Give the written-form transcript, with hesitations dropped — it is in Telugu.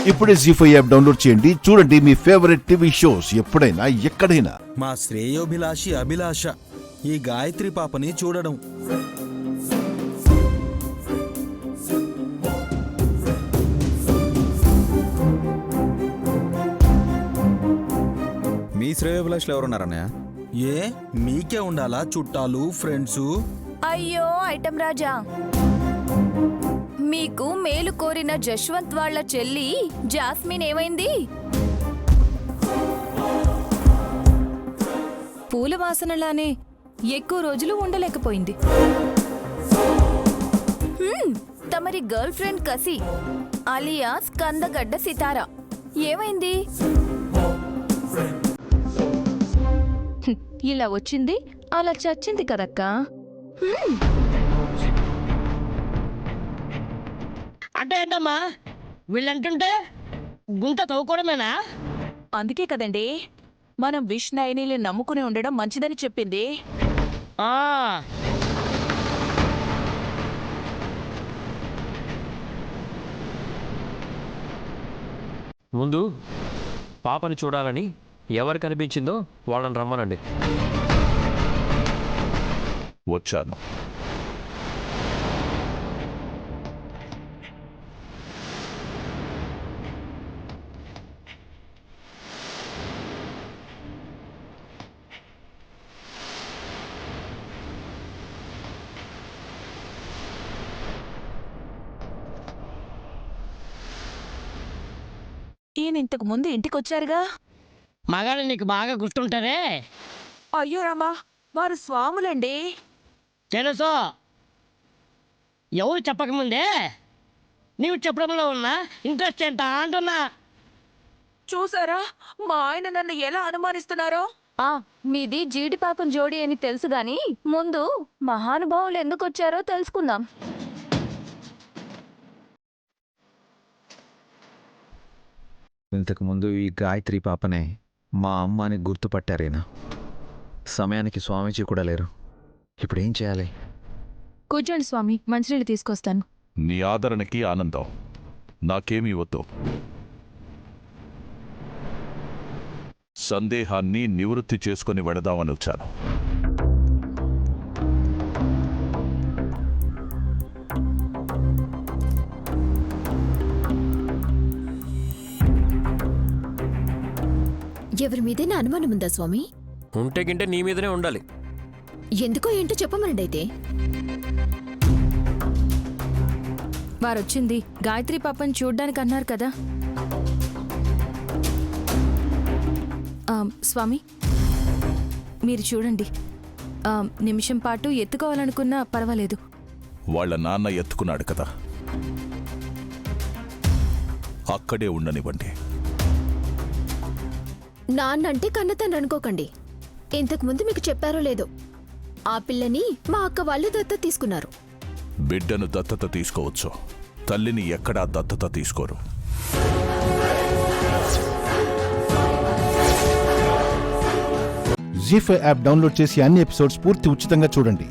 ఇప్పుడే జీ5 యాప్ డౌన్లోడ్ చేయండి. చూడండి మీ ఫేవరెట్ టీవీ షోస్ ఎప్పుడైనా ఎక్కడైనా. మా శ్రేయోభిలాషి అభిలాష ఈ గాయత్రి పాపని చూడడం. మీ శ్రేయోభిలాషులు ఎవరున్నారన్నయ్య? ఏ మీకే ఉండాలా చుట్టాలు ఫ్రెండ్స్? అయ్యో ఐటమ్ రాజా, మీకు మేలు కోరిన జశ్వంత్ వాళ్ళ చెల్లి జాస్మిన్ ఏమైంది? పూల వాసనలానే ఎక్కువ రోజులు ఉండలేకపోయింది. తమరి గర్ల్ ఫ్రెండ్ కసి అలియాస్ కందగడ్డ సితారా ఏమైంది? ఇలా వచ్చింది అలా చచ్చింది కదక్కా. అంటే ఏంటమ్మా వీళ్ళంటుంటే గుంత తవ్వుకోవడమేనా? అందుకే కదండి మనం విష్ నయనీలు నమ్ముకుని ఉండడం మంచిదని చెప్పింది. ముందు పాపని చూడాలని ఎవరు కనిపించిందో వాళ్ళని రమ్మనండి. వచ్చాను. ఈయన ఇంతకు ముందు ఇంటికొచ్చారుగా. మగాడు నీకు బాగా గుర్తుంటారే. అయ్యో రామా, వారు స్వాములండి. తెలుసు, ఎవరు చెప్పకముందే నీవు చెప్పడంలో ఉన్నా ఇంట్రెస్ట్ ఎంత అంటున్నా. చూసారా మా ఆయన నన్ను ఎలా అనుమానిస్తున్నారో. మీది జీడిపాకం జోడి అని తెలుసు గాని ముందు మహానుభావులు ఎందుకు వచ్చారో తెలుసుకుందాం. ఇంతకుముందు ఈ గాయత్రి పాపనే మా అమ్మ అని గుర్తుపట్టారేనా? సమయానికి స్వామీజీ కూడా లేరు. ఇప్పుడు ఏం చేయాలి? కూర్చోండి స్వామి, మంచినీళ్ళు తీసుకొస్తాను. నీ ఆదరణకి ఆనందం. నాకేమీ వద్దు. సందేహాన్ని నివృత్తి చేసుకుని వెడదామని వచ్చాను. ఎవరి మీదైనా అనుమానం ఉందా స్వామి? ఉంటే గింటే నీ మీదనే ఉండాలి. ఎందుకో ఏంటో చెప్పమనండి. అయితే వారొచ్చింది గాయత్రి పాపని చూడ్డానికి అన్నారు కదా. స్వామి మీరు చూడండి, నిమిషం పాటు ఎత్తుకోవాలనుకున్నా పర్వాలేదు. వాళ్ళ నాన్న ఎత్తుకున్నాడు కదా, అక్కడే ఉండనివ్వండి. నాన్నంటే కన్నతండ్రి అనుకోకండి. ఇంతకుముందు మీకు చెప్పారో లేదో, ఆ పిల్లని మా అక్క వాళ్ళు దత్తత తీసుకున్నారు. బిడ్డను దత్తత తీసుకోవచ్చు, తల్లిని ఎక్కడా దత్తత తీసుకోరు. జీ5 యాప్ డౌన్లోడ్ చేసి అన్ని ఎపిసోడ్స్ పూర్తి ఉచితంగా చూడండి.